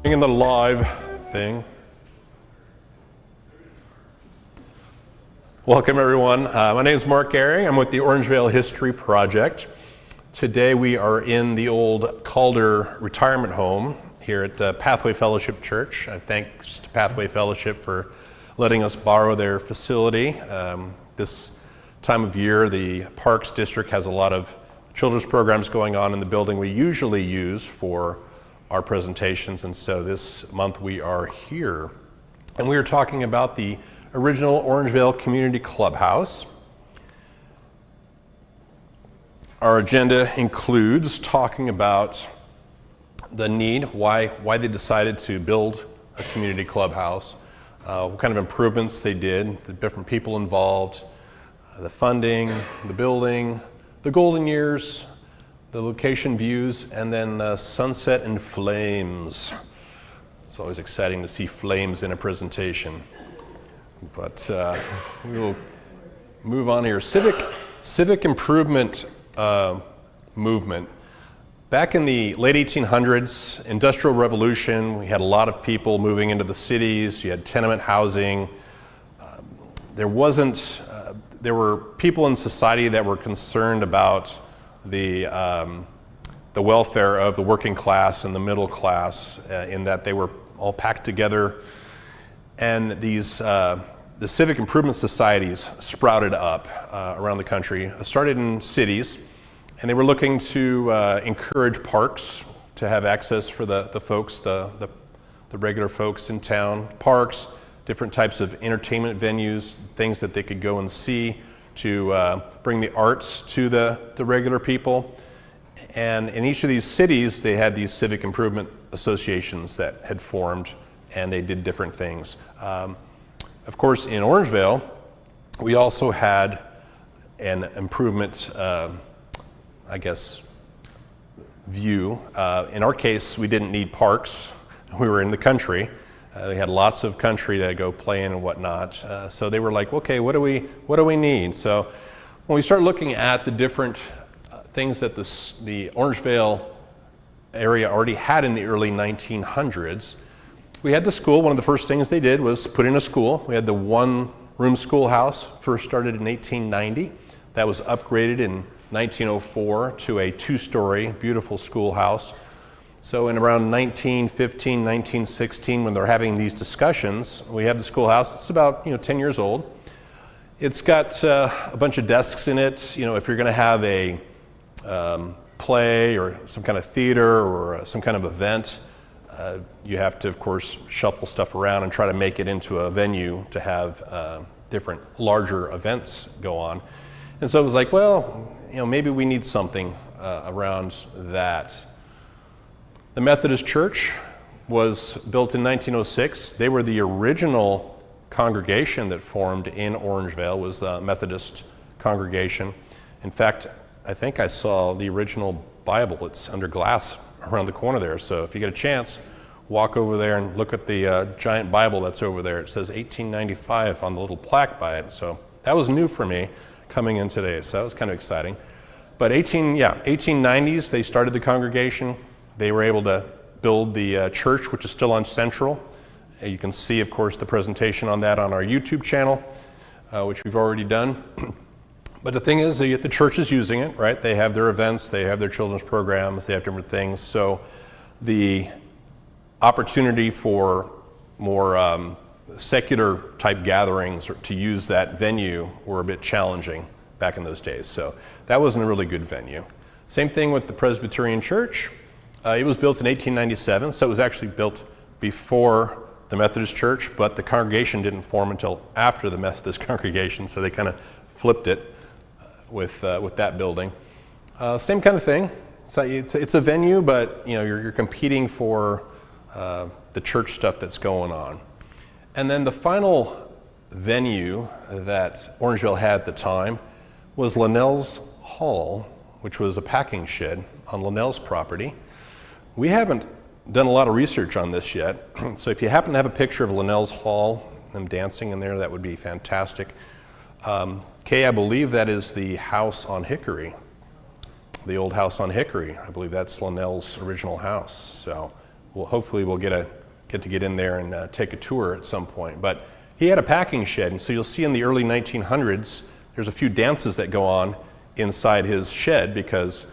In the live thing. Welcome everyone. My name is Mark Gehring. I'm with the Orangevale History Project. Today we are in the old Calder retirement home here at Pathway Fellowship Church. Thanks to Pathway Fellowship for letting us borrow their facility. This time of year, the Parks District has a lot of children's programs going on in the building we usually use for our presentations, and so this month we are here. And we are talking about the original Orangevale Community Clubhouse. Our agenda includes talking about the need, why they decided to build a community clubhouse, what kind of improvements they did, the different people involved, the funding, the building, the golden years, the location views, and then sunset and flames. It's always exciting to see flames in a presentation. But we will move on here. Civic improvement movement. Back in the late 1800s, Industrial Revolution, we had a lot of people moving into the cities. You had tenement housing. There were people in society that were concerned about the welfare of the working class and the middle class, in that they were all packed together, and these the civic improvement societies sprouted up around the country. Started in cities, and they were looking to encourage parks to have access for the folks, the regular folks in town. Parks, different types of entertainment venues, things that they could go and see, to bring the arts to the regular people. And in each of these cities, they had these civic improvement associations that had formed, and they did different things. Of course, in Orangevale, we also had an improvement, view. In our case, we didn't need parks. We were in the country. They had lots of country to go play in and whatnot. So they were like, okay, what do we need? So when we start looking at the different things that the Orangevale area already had in the early 1900s, we had the school. One of the first things they did was put in a school. We had the one-room schoolhouse, first started in 1890. That was upgraded in 1904 to a two-story, beautiful schoolhouse. So in around 1915, 1916, when they're having these discussions, we have the schoolhouse. It's about 10 years old. It's got a bunch of desks in it. If you're going to have a play or some kind of theater or some kind of event, you have to, of course, shuffle stuff around and try to make it into a venue to have different larger events go on. And so it was like, well, maybe we need something around that. The Methodist Church was built in 1906. They were the original congregation that formed in Orangevale, was a Methodist congregation. In fact, I think I saw the original Bible. It's under glass around the corner there. So if you get a chance, walk over there and look at the giant Bible that's over there. It says 1895 on the little plaque by it. So that was new for me coming in today. So that was kind of exciting. But 1890s, they started the congregation. They were able to build the church, which is still on Central. You can see, of course, the presentation on that on our YouTube channel, which we've already done. But the thing is, the church is using it, right? They have their events, they have their children's programs, they have different things. So the opportunity for more secular type gatherings or to use that venue were a bit challenging back in those days. So that wasn't a really good venue. Same thing with the Presbyterian Church. It was built in 1897, so it was actually built before the Methodist Church, but the congregation didn't form until after the Methodist congregation, so they kind of flipped it with that building. Same kind of thing. So it's a venue, but you're competing for the church stuff that's going on. And then the final venue that Orangevale had at the time was Linnell's Hall, which was a packing shed on Linnell's property. We haven't done a lot of research on this yet, so if you happen to have a picture of Linnell's Hall, them dancing in there, that would be fantastic. Kay, I believe that is the house on Hickory, the old house on Hickory. I believe that's Linnell's original house. So hopefully we'll get get to get in there and take a tour at some point. But he had a packing shed, and so you'll see in the early 1900s, there's a few dances that go on inside his shed because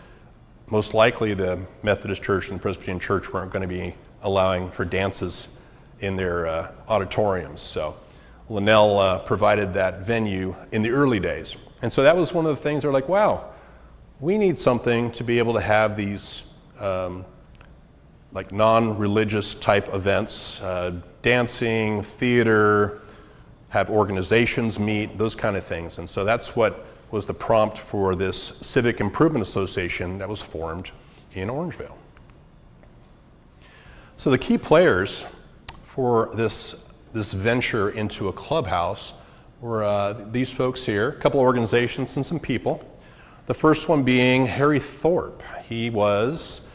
most likely the Methodist Church and the Presbyterian Church weren't going to be allowing for dances in their auditoriums. So Linnell provided that venue in the early days. And so that was one of the things they're like, wow, we need something to be able to have these like non-religious type events, dancing, theater, have organizations meet, those kind of things. And so that's what was the prompt for this Civic Improvement Association that was formed in Orangevale. So the key players for this venture into a clubhouse were these folks here, a couple organizations and some people. The first one being Harry Thorpe. He was,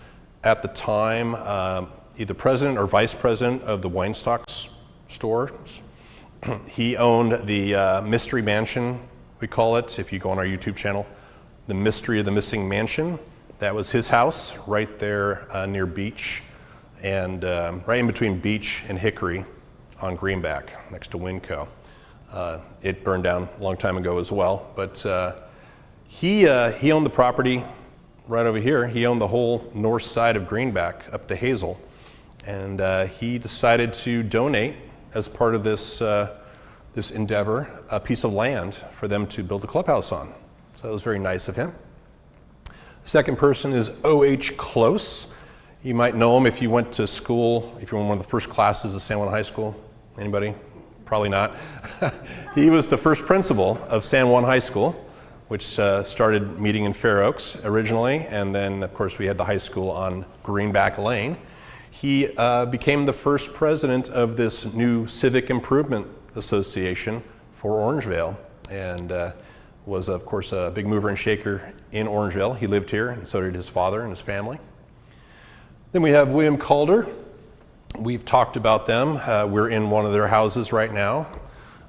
at the time, either president or vice president of the Weinstock's stores. He owned the Mystery Mansion, we call it, if you go on our YouTube channel, the Mystery of the Missing Mansion. That was his house right there near Beach, and right in between Beach and Hickory on Greenback, next to Winco. It burned down a long time ago as well, but he owned the property right over here. He owned the whole north side of Greenback up to Hazel, and he decided to donate as part of this this endeavor a piece of land for them to build a clubhouse on. So that was very nice of him. The second person is O.H. Close. You might know him if you went to school, if you were in one of the first classes of San Juan High School. Anybody? Probably not. He was the first principal of San Juan High School, which started meeting in Fair Oaks originally, and then of course we had the high school on Greenback Lane. He became the first president of this new Civic Improvement Association for Orangevale, and was of course a big mover and shaker in Orangevale. He lived here, and so did his father and his family. Then we have William Calder. We've talked about them. We're in one of their houses right now.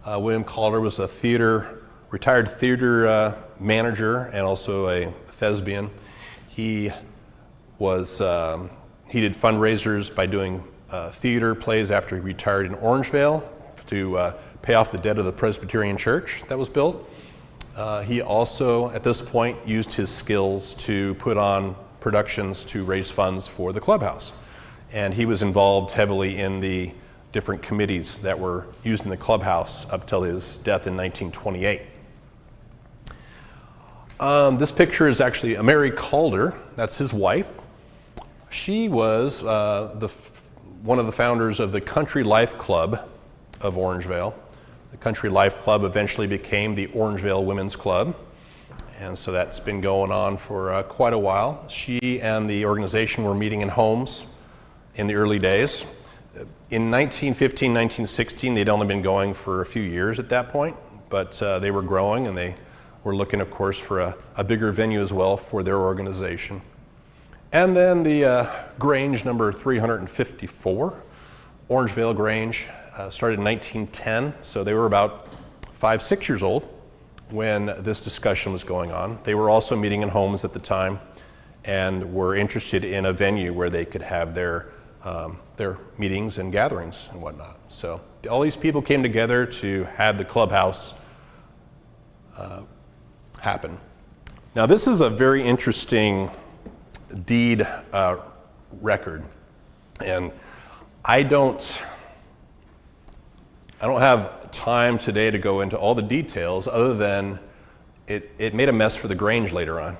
William Calder was a retired theater manager and also a thespian. He did fundraisers by doing theater plays after he retired in Orangevale to pay off the debt of the Presbyterian Church that was built. He also, at this point, used his skills to put on productions to raise funds for the clubhouse. And he was involved heavily in the different committees that were used in the clubhouse up till his death in 1928. This picture is actually Mary Calder. That's his wife. She was one of the founders of the Country Life Club of Orangevale. The Country Life Club eventually became the Orangevale Women's Club, and so that's been going on for quite a while. She and the organization were meeting in homes in the early days. In 1915, 1916, they'd only been going for a few years at that point, but they were growing, and they were looking, of course, for a bigger venue as well for their organization. And then the Grange number 354, Orangevale Grange, started in 1910, so they were about 5-6 years old when this discussion was going on. They were also meeting in homes at the time and were interested in a venue where they could have their meetings and gatherings and whatnot. So all these people came together to have the clubhouse happen. Now this is a very interesting deed record, and I don't have time today to go into all the details other than it made a mess for the Grange later on.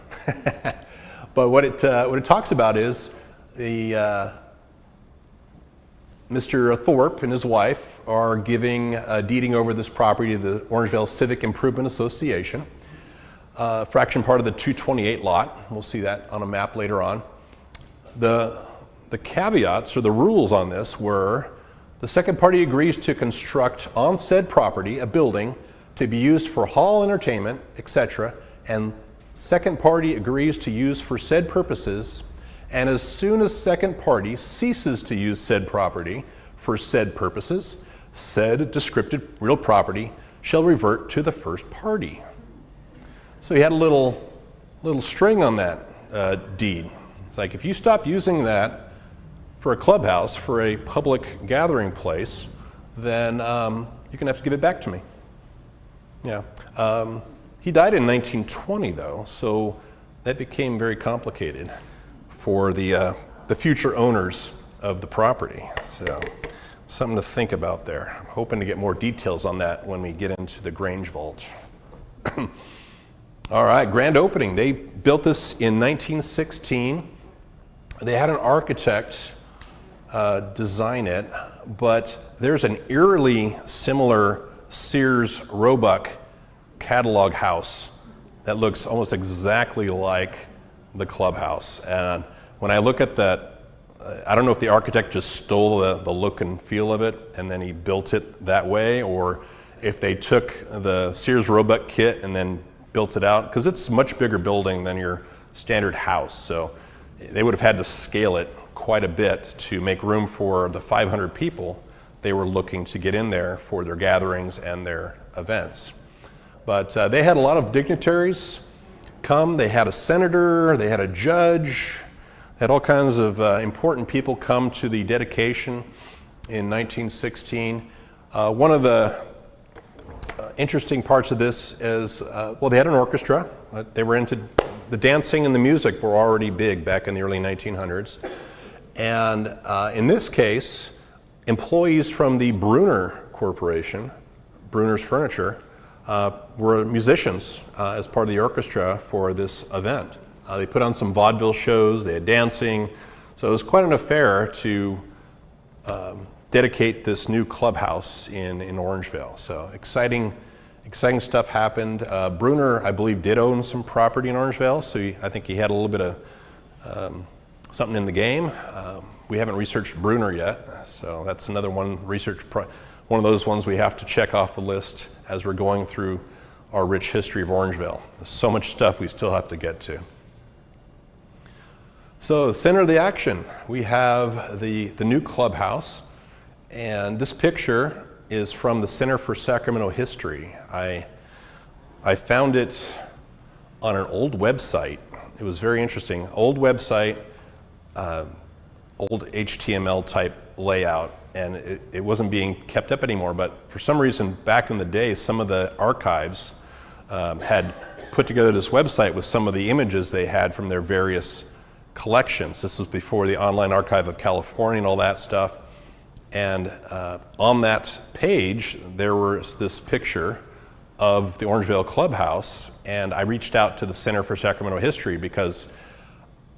But what it talks about is the Mr. Thorpe and his wife are deeding over this property to the Orangevale Civic Improvement Association, fraction part of the 228 lot. We'll see that on a map later on. The caveats or the rules on this were: the second party agrees to construct on said property a building to be used for hall entertainment, etc., and second party agrees to use for said purposes, and as soon as second party ceases to use said property for said purposes, said descriptive real property shall revert to the first party. So he had a little string on that deed. It's like, if you stop using that, for a clubhouse, for a public gathering place, then you're gonna have to give it back to me. Yeah. He died in 1920 though, so that became very complicated for the future owners of the property. So something to think about there. I'm hoping to get more details on that when we get into the Grange vault. All right, grand opening. They built this in 1916. They had an architect design it, but there's an eerily similar Sears Roebuck catalog house that looks almost exactly like the clubhouse. And when I look at that, I don't know if the architect just stole the look and feel of it and then he built it that way, or if they took the Sears Roebuck kit and then built it out, because it's a much bigger building than your standard house. So they would have had to scale it quite a bit to make room for the 500 people they were looking to get in there for their gatherings and their events. But they had a lot of dignitaries come. They had a senator, they had a judge, they had all kinds of important people come to the dedication in 1916. One of the interesting parts of this is, well, they had an orchestra. They were into the dancing and the music were already big back in the early 1900s. And in this case, employees from the Brunner Corporation, Brunner's Furniture, were musicians as part of the orchestra for this event. They put on some vaudeville shows, they had dancing, so it was quite an affair to dedicate this new clubhouse in Orangevale. So exciting stuff happened. Brunner, I believe, did own some property in Orangevale, so I think he had a little bit of something in the game. We haven't researched Brunner yet, so that's another one one of those ones we have to check off the list as we're going through our rich history of Orangevale. There's so much stuff we still have to get to. So the center of the action, we have the new clubhouse, and this picture is from the Center for Sacramento History. I found it on an old website. It was very interesting. Old website, old HTML type layout, and it wasn't being kept up anymore, but for some reason back in the day some of the archives had put together this website with some of the images they had from their various collections. This was before the Online Archive of California and all that stuff. And on that page there was this picture of the Orangevale Clubhouse, and I reached out to the Center for Sacramento History because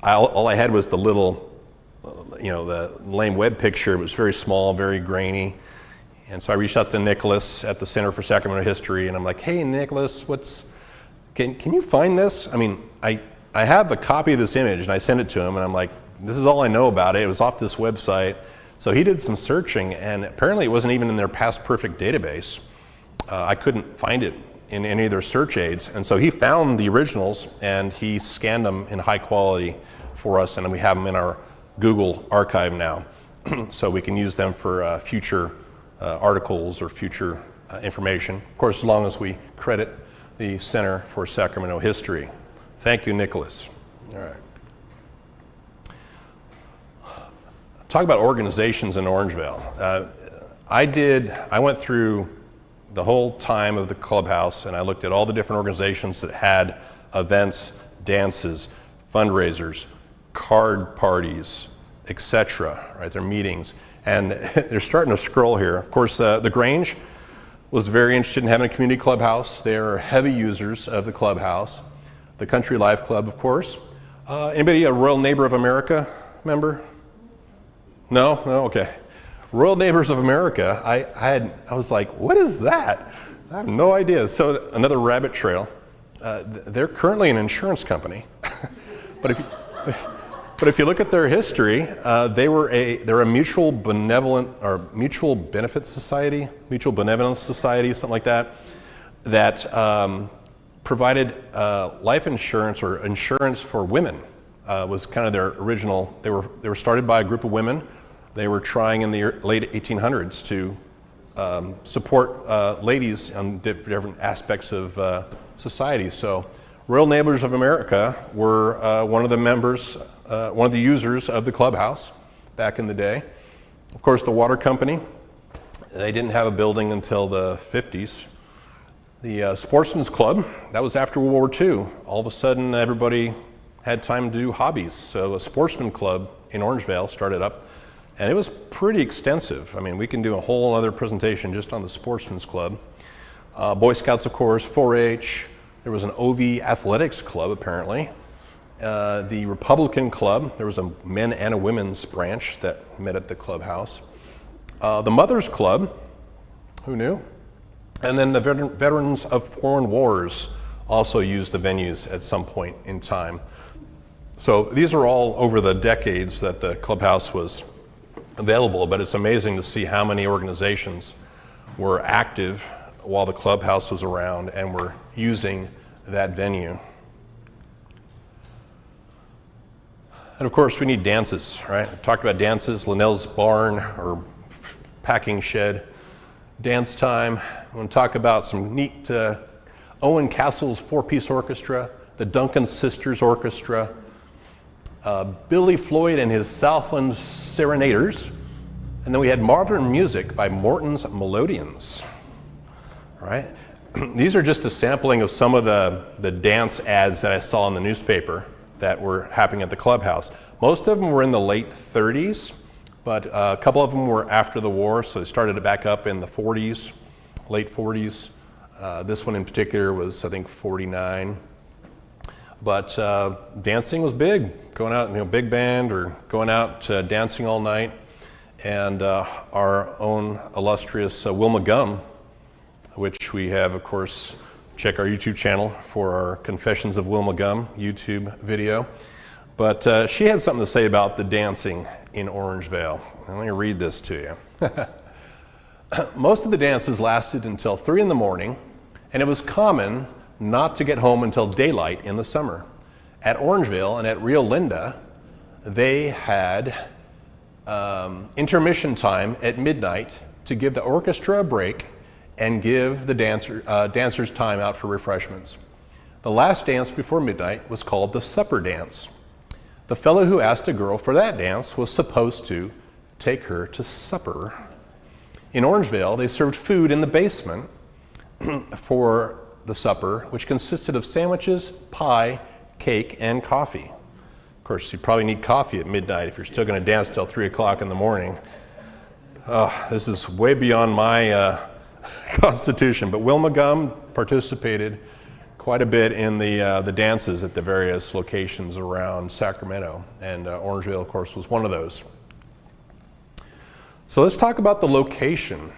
all I had was the little the lame web picture. It was very small, very grainy. And so I reached out to Nicholas at the Center for Sacramento History, and I'm like, hey, Nicholas, can you find this? I mean, I have a copy of this image, and I sent it to him, and I'm like, this is all I know about it. It was off this website. So he did some searching, and apparently it wasn't even in their past perfect database. I couldn't find it in any of their search aids. And so he found the originals, and he scanned them in high quality for us, and we have them in our Google archive now, so we can use them for future articles or future information. Of course, as long as we credit the Center for Sacramento History. Thank you, Nicholas. All right. Talk about organizations in Orangevale. I went through the whole time of the clubhouse, and I looked at all the different organizations that had events, dances, fundraisers, card parties, etc., right, their meetings. And they're starting to scroll here. Of course, the Grange was very interested in having a community clubhouse. They're heavy users of the clubhouse. The Country Life Club, of course. Anybody a Royal Neighbor of America member? No? No? Okay. Royal Neighbors of America, I was like, what is that? I have no idea. So another rabbit trail. They're currently an insurance company. But if you look at their history, they're a mutual benevolent or mutual benefit society, mutual benevolence society, something like that, that provided life insurance or insurance for women. Was kind of their original. They were started by a group of women. They were trying in the late 1800s to support ladies on different aspects of society. So Royal Neighbors of America were one of the members, one of the users of the clubhouse back in the day. Of course, the water company, they didn't have a building until the 50s. The Sportsman's Club, that was after World War II. All of a sudden, everybody had time to do hobbies. So a sportsman club in Orangevale started up, and it was pretty extensive. I mean, we can do a whole other presentation just on the Sportsman's Club. Boy Scouts, of course, 4-H. There was an OV athletics club, apparently. The Republican Club, there was a men and a women's branch that met at the clubhouse. The Mothers Club, who knew? And then the Veterans of Foreign Wars also used the venues at some point in time. So these are all over the decades that the clubhouse was available, but it's amazing to see how many organizations were active while the clubhouse was around and were using that venue. And of course, we need dances, right? I've talked about dances, Linnell's Barn or Packing Shed, dance time. I want to talk about some neat Owen Castle's 4-piece orchestra, the Duncan Sisters Orchestra, Billy Floyd and his Southland Serenaders, and then we had modern music by Morton's Melodeons, right? These are just a sampling of some of the dance ads that I saw in the newspaper that were happening at the clubhouse. Most of them were in the late 30s, but a couple of them were after the war, so they started it back up in the 40s, late 40s. This one in particular was, I think, 49. But dancing was big, going out, big band or going out dancing all night. And our own illustrious Wilma Gum, which we have, of course, check our YouTube channel for our Confessions of Wilma Gum YouTube video. But she had something to say about the dancing in Orangevale. Let me read this to you. Most of the dances lasted until 3 in the morning, and it was common not to get home until daylight in the summer. At Orangevale and at Rio Linda, they had intermission time at midnight to give the orchestra a break and give the dancers time out for refreshments. The last dance before midnight was called the supper dance. The fellow who asked a girl for that dance was supposed to take her to supper. In Orangevale, they served food in the basement for the supper, which consisted of sandwiches, pie, cake, and coffee. Of course, you probably need coffee at midnight if you're still going to dance till 3 o'clock in the morning. This is way beyond my constitution, but Wilma Gum participated quite a bit in the dances at the various locations around Sacramento, and Orangevale, of course, was one of those. So let's talk about the location.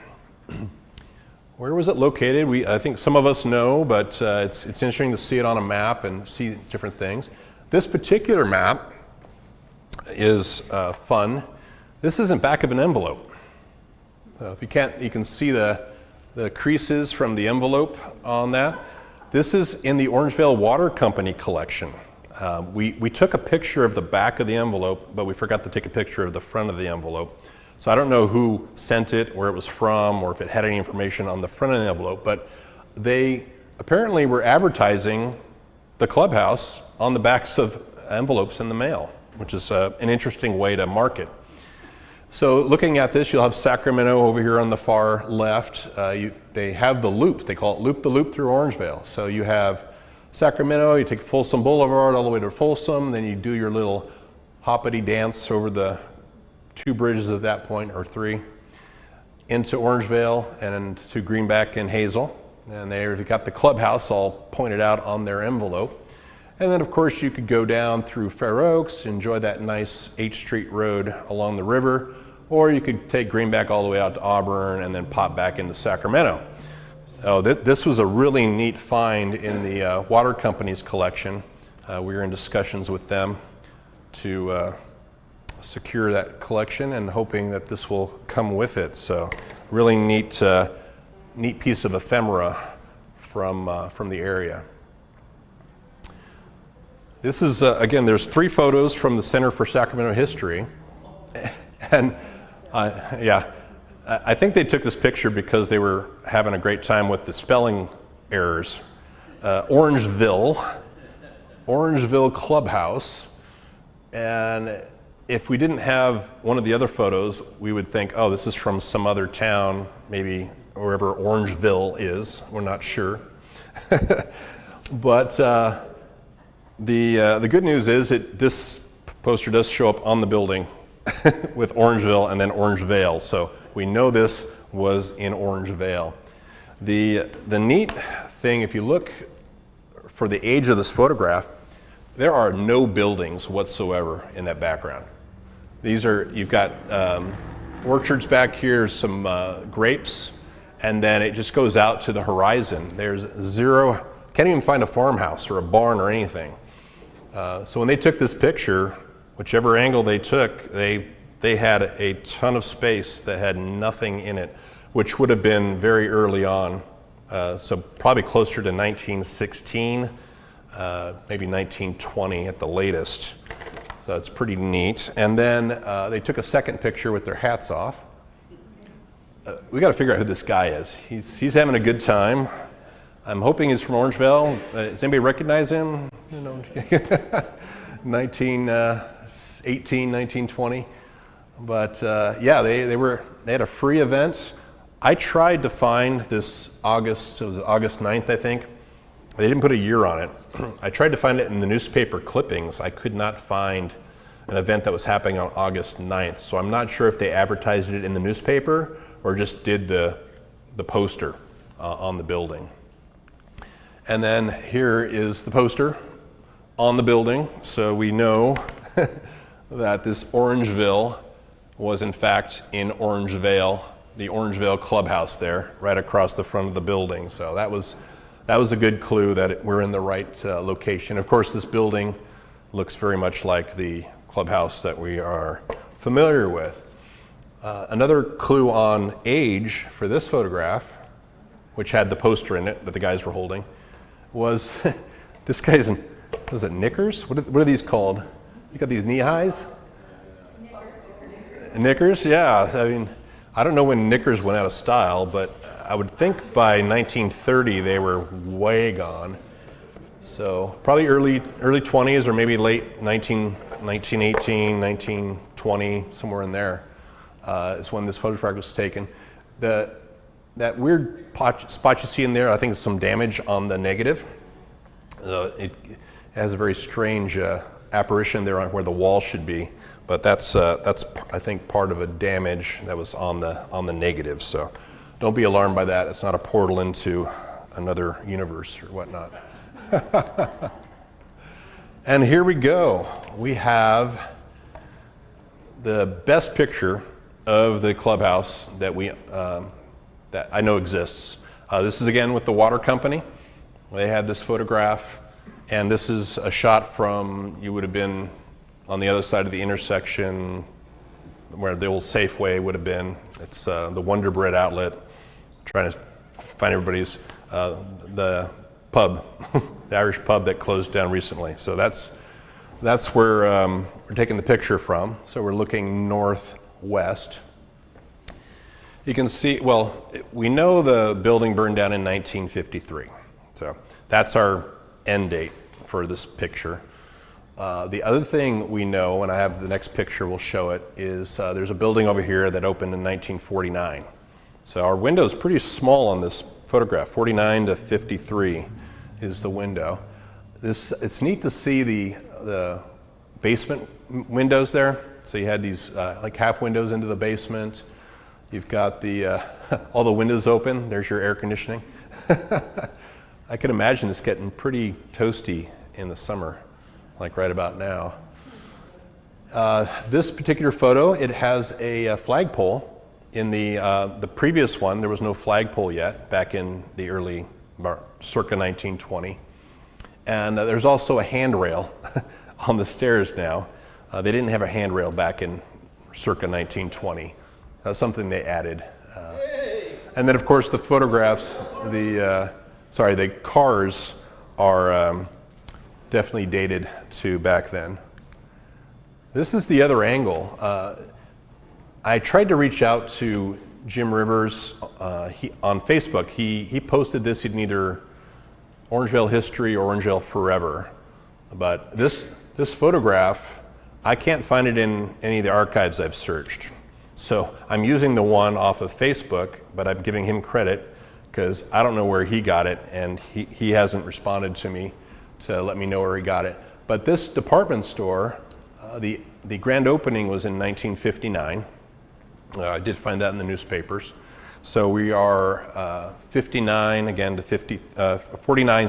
Where was it located? I think some of us know, but it's interesting to see it on a map and see different things. This particular map is fun. This is in back of an envelope. So if you can't, you can see the creases from the envelope on that. This is in the Orangevale Water Company collection. We took a picture of the back of the envelope, but we forgot to take a picture of the front of the envelope. So I don't know who sent it, where it was from, or if it had any information on the front of the envelope, but they apparently were advertising the clubhouse on the backs of envelopes in the mail, which is an interesting way to market. So looking at this, you'll have Sacramento over here on the far left. They have the loops. They call it Loop the Loop through Orangevale. So you have Sacramento, you take Folsom Boulevard all the way to Folsom, then you do your little hoppity dance over the 2 bridges at that point, or 3, into Orangevale and to Greenback and Hazel. And there you've got the clubhouse all pointed out on their envelope. And then of course you could go down through Fair Oaks, enjoy that nice 8th Street road along the river, or you could take Greenback all the way out to Auburn and then pop back into Sacramento. So this was a really neat find in the water company's collection. We were in discussions with them to secure that collection and hoping that this will come with it. So really neat piece of ephemera from the area. This is, again, there's 3 photos from the Center for Sacramento History. And I think they took this picture because they were having a great time with the spelling errors. Orangevale Clubhouse. And if we didn't have one of the other photos, we would think, oh, this is from some other town, maybe wherever Orangevale is. We're not sure. But the good news is this poster does show up on the building with Orangevale and then Orangevale. So we know this was in Orangevale. The neat thing, if you look for the age of this photograph, there are no buildings whatsoever in that background. You've got orchards back here, some grapes, and then it just goes out to the horizon. There's zero, can't even find a farmhouse or a barn or anything. So when they took this picture, whichever angle they took, they had a ton of space that had nothing in it, which would have been very early on. So probably closer to 1916, maybe 1920 at the latest. So it's pretty neat. And then they took a second picture with their hats off. We got to figure out who this guy is. He's having a good time. I'm hoping he's from Orangevale. Does anybody recognize him? 1918, 1920. But yeah, they had a free event. I tried to find this August 9th, I think. They didn't put a year on it. I tried to find it in the newspaper clippings. I could not find an event that was happening on August 9th. So I'm not sure if they advertised it in the newspaper or just did the poster on the building. And then here is the poster on the building. So we know that this Orangevale was in fact in Orangevale, the Orangevale Clubhouse there, right across the front of the building. So that was a good clue that we're in the right location. Of course, this building looks very much like the clubhouse that we are familiar with. Another clue on age for this photograph, which had the poster in it that the guys were holding, was this guy's in, was it knickers? What are these called? You got these knee highs? Knickers, yeah. I mean, I don't know when knickers went out of style, but I would think by 1930 they were way gone. So probably early 20s or maybe late 1918, 1920, somewhere in there is when this photograph was taken. That weird spot you see in there, I think is some damage on the negative. It has a very strange apparition there on where the wall should be, but that's I think part of a damage that was on the negative. So don't be alarmed by that. It's not a portal into another universe or whatnot. And here we go. We have the best picture of the clubhouse that that I know exists. This is again with the water company. They had this photograph, and this is a shot from, you would have been on the other side of the intersection where the old Safeway would have been. It's the Wonder Bread outlet. Trying to find everybody's, the pub, the Irish pub that closed down recently. So that's where we're taking the picture from. So we're looking northwest. You can see, well, we know the building burned down in 1953. So that's our end date for this picture. The other thing we know, and I have the next picture, we'll show it, is there's a building over here that opened in 1949. So our window is pretty small on this photograph. 49 to 53 is the window. It's neat to see the basement windows there. So you had these like half windows into the basement. You've got the all the windows open. There's your air conditioning. I can imagine it's getting pretty toasty in the summer, like right about now. This particular photo, it has a flagpole. In the previous one, there was no flagpole yet, back in the early, circa 1920. And there's also a handrail on the stairs now. They didn't have a handrail back in circa 1920. That's something they added. And then, of course, the photographs, the cars are definitely dated to back then. This is the other angle. I tried to reach out to Jim Rivers on Facebook. He posted this in either Orangevale History or Orangevale Forever. But this photograph I can't find it in any of the archives I've searched. So I'm using the one off of Facebook, but I'm giving him credit because I don't know where he got it, and he hasn't responded to me to let me know where he got it. But this department store, the grand opening was in 1959. I did find that in the newspapers. So we are 49 again to 49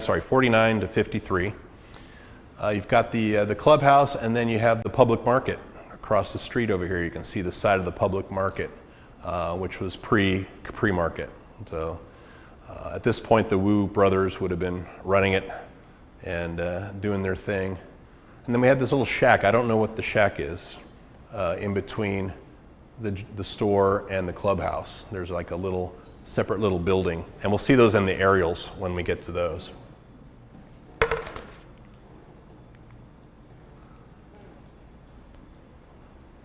to 53. You've got the clubhouse, and then you have the public market across the street over here. You can see the side of the public market, which was pre-Capri Market. So at this point, the Wu brothers would have been running it and doing their thing. And then we had this little shack. I don't know what the shack is in between the store and the clubhouse. There's like a little separate little building, and we'll see those in the aerials when we get to those.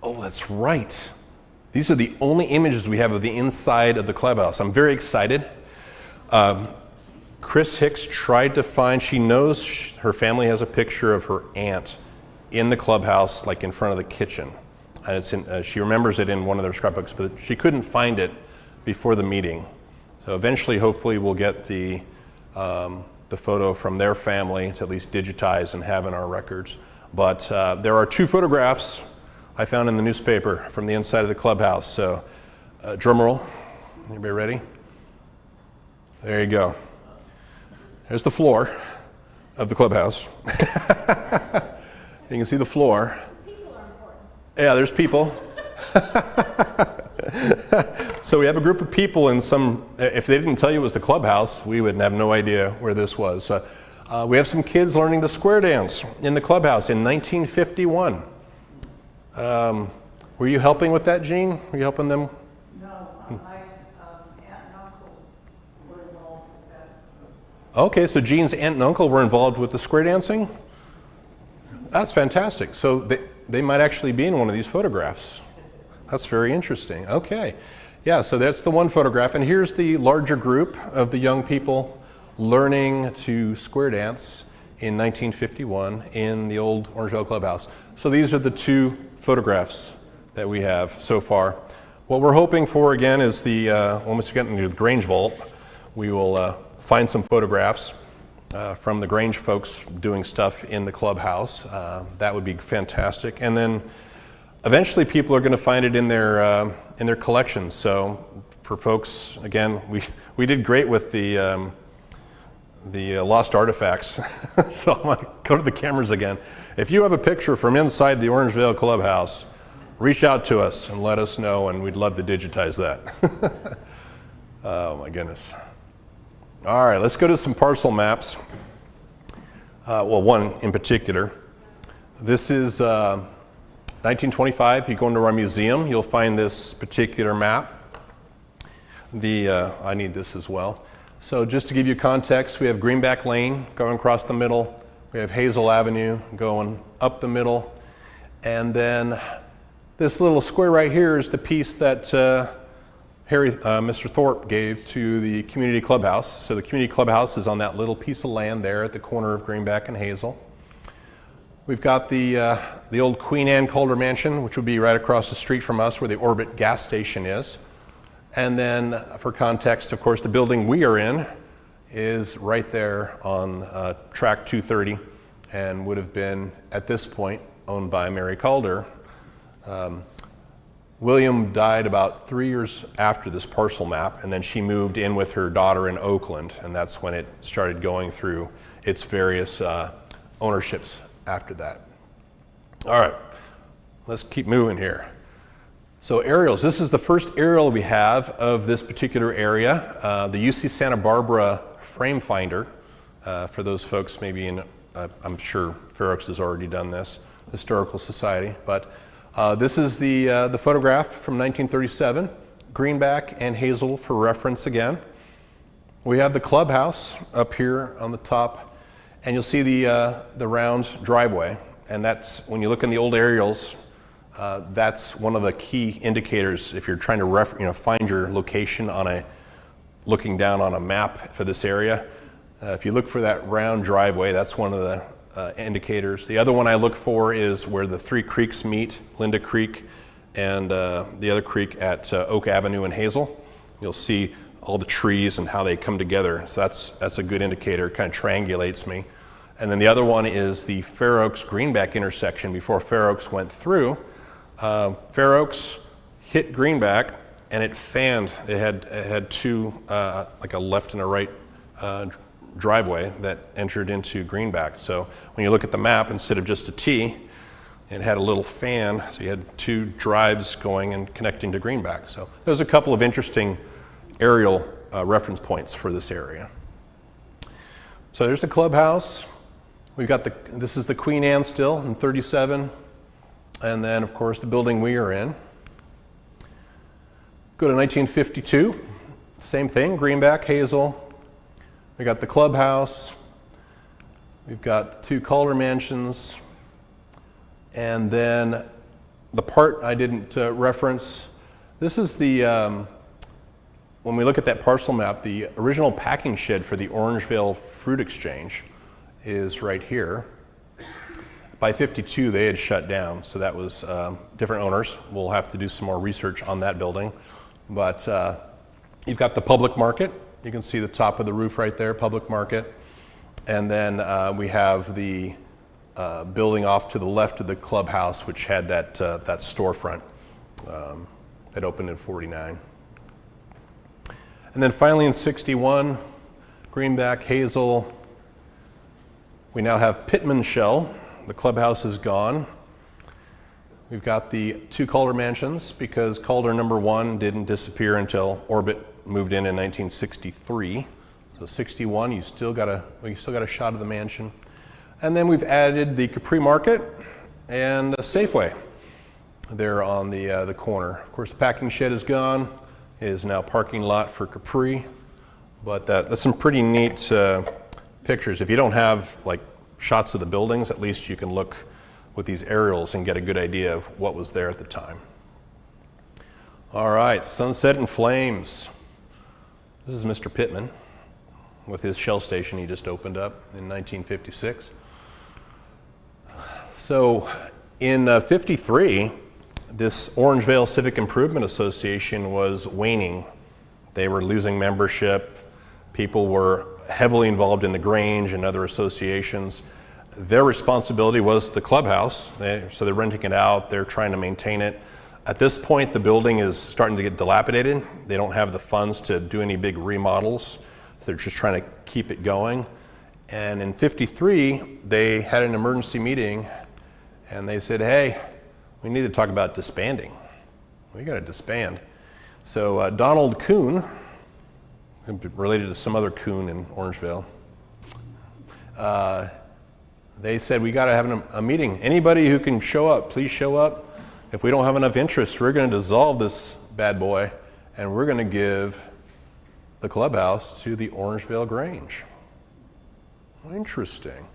Oh, that's right. These are the only images we have of the inside of the clubhouse. I'm very excited. Chris Hicks tried to find, she knows her family has a picture of her aunt in the clubhouse, like in front of the kitchen. And it's in, she remembers it in one of their scrapbooks, but she couldn't find it before the meeting. So eventually, hopefully, we'll get the photo from their family to at least digitize and have in our records. But there are 2 photographs I found in the newspaper from the inside of the clubhouse. So drum roll. Anybody ready? There you go. There's the floor of the clubhouse. You can see the floor. People are important. Yeah, there's people. So we have a group of people in some, if they didn't tell you it was the clubhouse, we would have no idea where this was. We have some kids learning the square dance in the clubhouse in 1951. Were you helping with that, Jean? Were you helping them? No, my aunt and uncle were involved with that. Okay, so Jean's aunt and uncle were involved with the square dancing? That's fantastic. So they might actually be in one of these photographs. That's very interesting. Okay. Yeah, so that's the one photograph. And here's the larger group of the young people learning to square dance in 1951 in the old Orangevale Clubhouse. So these are the 2 photographs that we have so far. What we're hoping for again is once we get into the Grange Vault, we will find some photographs from the Grange folks doing stuff in the clubhouse. That would be fantastic. And then eventually people are going to find it in their collections. So for folks, again, we did great with the lost artifacts. So I'm going to go to the cameras again. If you have a picture from inside the Orangevale Clubhouse, reach out to us and let us know, and we'd love to digitize that. Oh my goodness. All right, let's go to some parcel maps. Well, one in particular. This is 1925. If you go into our museum, you'll find this particular map. I need this as well. So just to give you context, we have Greenback Lane going across the middle. We have Hazel Avenue going up the middle. And then this little square right here is the piece that Mr. Thorpe gave to the community clubhouse. So the community clubhouse is on that little piece of land there at the corner of Greenback and Hazel. We've got the old Queen Anne Calder Mansion, which would be right across the street from us where the Orbit gas station is. And then for context, of course, the building we are in is right there on track 230 and would have been, at this point, owned by Mary Calder. William died about 3 years after this parcel map, and then she moved in with her daughter in Oakland, and that's when it started going through its various ownerships after that. All right, let's keep moving here. So aerials, this is the first aerial we have of this particular area. The UC Santa Barbara frame finder, for those folks maybe in, I'm sure Fair Oaks has already done this, Historical Society, but this is the photograph from 1937, Greenback and Hazel for reference again. We have the clubhouse up here on the top, and you'll see the round driveway, and that's, when you look in the old aerials, that's one of the key indicators if you're trying to find your location on looking down on a map for this area. If you look for that round driveway, that's one of indicators. The other one I look for is where the three creeks meet, Linda Creek and the other creek at Oak Avenue and Hazel. You'll see all the trees and how they come together. So that's a good indicator, kind of triangulates me. And then the other one is the Fair Oaks Greenback intersection. Before Fair Oaks went through, Fair Oaks hit Greenback and it fanned. It had two, like a left and a right driveway that entered into Greenback. So when you look at the map, instead of just a T, it had a little fan, so you had two drives going and connecting to Greenback. So there's a couple of interesting aerial reference points for this area. So there's the clubhouse. We've got this is the Queen Anne still in 37. And then of course the building we are in. Go to 1952, same thing, Greenback, Hazel. We got the clubhouse. We've got the two Calder mansions. And then the part I didn't reference, this is the, when we look at that parcel map, the original packing shed for the Orangevale Fruit Exchange is right here. By 52, they had shut down, so that was different owners. We'll have to do some more research on that building. But you've got the public market. You can see the top of the roof right there, public market. And then we have the building off to the left of the clubhouse, which had that storefront that opened in 49. And then finally in 61, Greenback, Hazel. We now have Pittman Shell. The clubhouse is gone. We've got the two Calder mansions because Calder number 1 didn't disappear until Orbit moved in 1963. So 61, you still got a shot of the mansion. And then we've added the Capri Market and a Safeway there on the corner. Of course, the packing shed is gone. It is now parking lot for Capri. But that's some pretty neat pictures. If you don't have like shots of the buildings, at least you can look with these aerials and get a good idea of what was there at the time. All right, Sunset and Flames. This is Mr. Pittman with his Shell station he just opened up in 1956. So in 53, this Orangevale Civic Improvement Association was waning. They were losing membership. People were heavily involved in the Grange and other associations. Their responsibility was the clubhouse, so they're renting it out, they're trying to maintain it. At this point, the building is starting to get dilapidated. They don't have the funds to do any big remodels, so they're just trying to keep it going. And in 53, they had an emergency meeting, and they said, hey, we need to talk about disbanding. We got to disband. So Donald Kuhn, related to some other Kuhn in Orangevale, they said, we got to have a meeting. Anybody who can show up, please show up. If we don't have enough interest, we're going to dissolve this bad boy, and we're going to give the clubhouse to the Orangevale Grange. Interesting.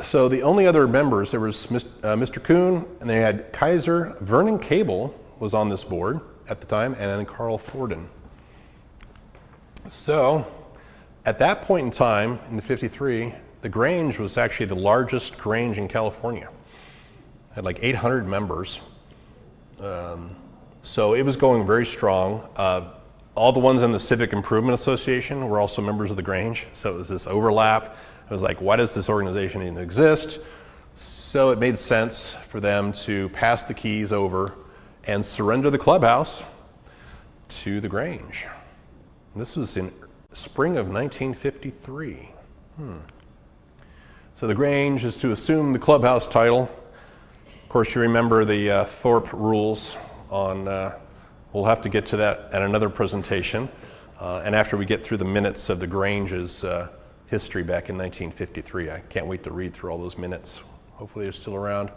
So the only other members, there was Mr. Kuhn, and they had Kaiser. Vernon Cable was on this board at the time, and then Carl Forden. So at that point in time, in the 53, the Grange was actually the largest Grange in California. It had like 800 members. So it was going very strong. All the ones in the Civic Improvement Association were also members of the Grange. So it was this overlap. It was like, why does this organization even exist? So it made sense for them to pass the keys over and surrender the clubhouse to the Grange. This was in spring of 1953. So the Grange is to assume the clubhouse title. Of course, you remember the Thorpe rules on, we'll have to get to that at another presentation. And after we get through the minutes of the Grange's history back in 1953, I can't wait to read through all those minutes. Hopefully they're still around.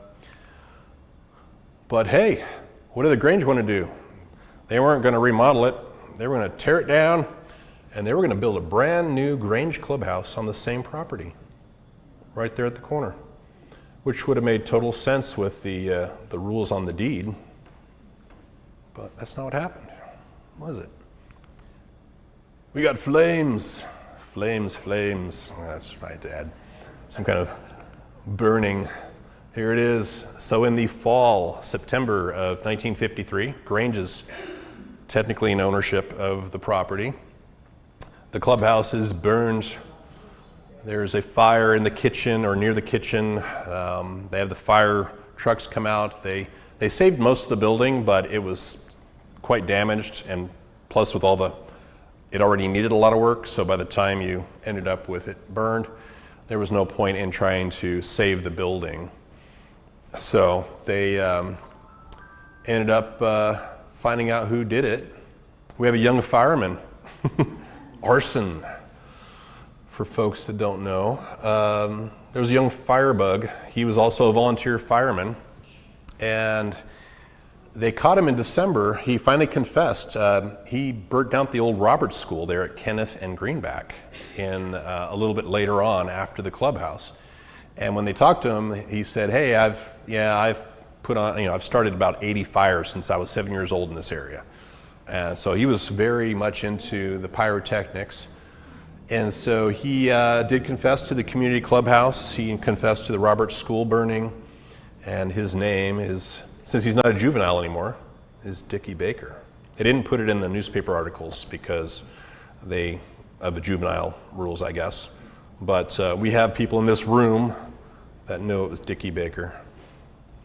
But hey, what did the Grange want to do? They weren't going to remodel it. They were going to tear it down, and they were going to build a brand new Grange clubhouse on the same property, right there at the corner, which would have made total sense with the rules on the deed. But that's not what happened, was it? We got flames. Flames, flames. Oh, that's my dad. Some kind of burning. Here it is. So in the fall, September of 1953, Grange is technically in ownership of the property. The clubhouse is burned. There's a fire in the kitchen or near the kitchen. They have the fire trucks come out. They saved most of the building, but it was quite damaged, and plus with all it already needed a lot of work, so by the time you ended up with it burned, there was no point in trying to save the building. So they ended up finding out who did it. We have a young fireman, arson, for folks that don't know. There was a young firebug. He was also a volunteer fireman, and they caught him in December. He finally confessed. He burnt down the old Roberts School there at Kenneth and Greenback in a little bit later on after the clubhouse. And when they talked to him, he said, "Hey, I've put on, I've started about 80 fires since I was 7 years old in this area." And so he was very much into the pyrotechnics. And so he did confess to the community clubhouse. He confessed to the Roberts School burning, and his name is, since he's not a juvenile anymore, is Dickie Baker. They didn't put it in the newspaper articles because of the juvenile rules, I guess. But we have people in this room that know it was Dickie Baker.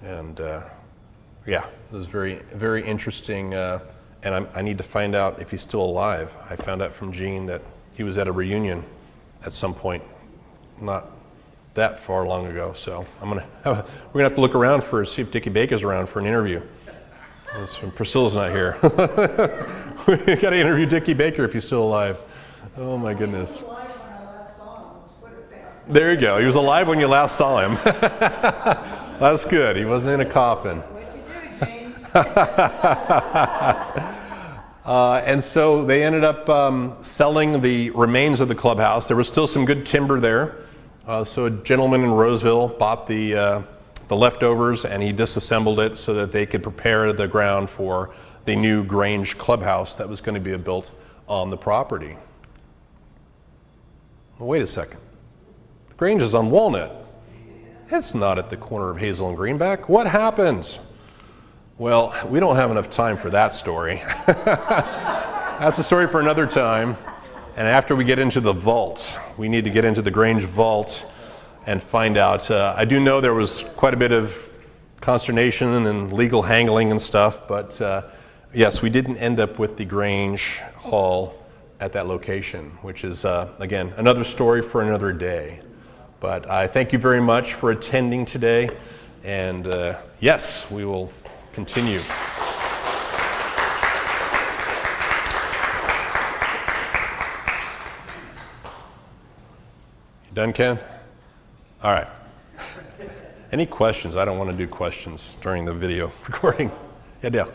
And yeah, it was very, very interesting. And I need to find out if he's still alive. I found out from Gene that he was at a reunion at some point, not that far long ago. So we're gonna have to look around see if Dickie Baker's around for an interview. Priscilla's not here. We got to interview Dickie Baker if he's still alive. Oh my goodness. He was alive when I last saw him, let's put it there. There you go. He was alive when you last saw him. That's good. He wasn't in a coffin. What'd you do, Jane? And so they ended up selling the remains of the clubhouse. There was still some good timber there. So a gentleman in Roseville bought the leftovers, and he disassembled it so that they could prepare the ground for the new Grange clubhouse that was going to be built on the property. Well, wait a second. Grange is on Walnut. It's not at the corner of Hazel and Greenback. What happened? Well, we don't have enough time for that story. That's a story for another time. And after we get into the vault, we need to get into the Grange vault and find out. I do know there was quite a bit of consternation and legal haggling and stuff, but yes, we didn't end up with the Grange Hall at that location, which is, again, another story for another day. But I thank you very much for attending today, and yes, we will continue. You done, Ken? All right. Any questions? I don't want to do questions during the video recording. Yeah, Dale.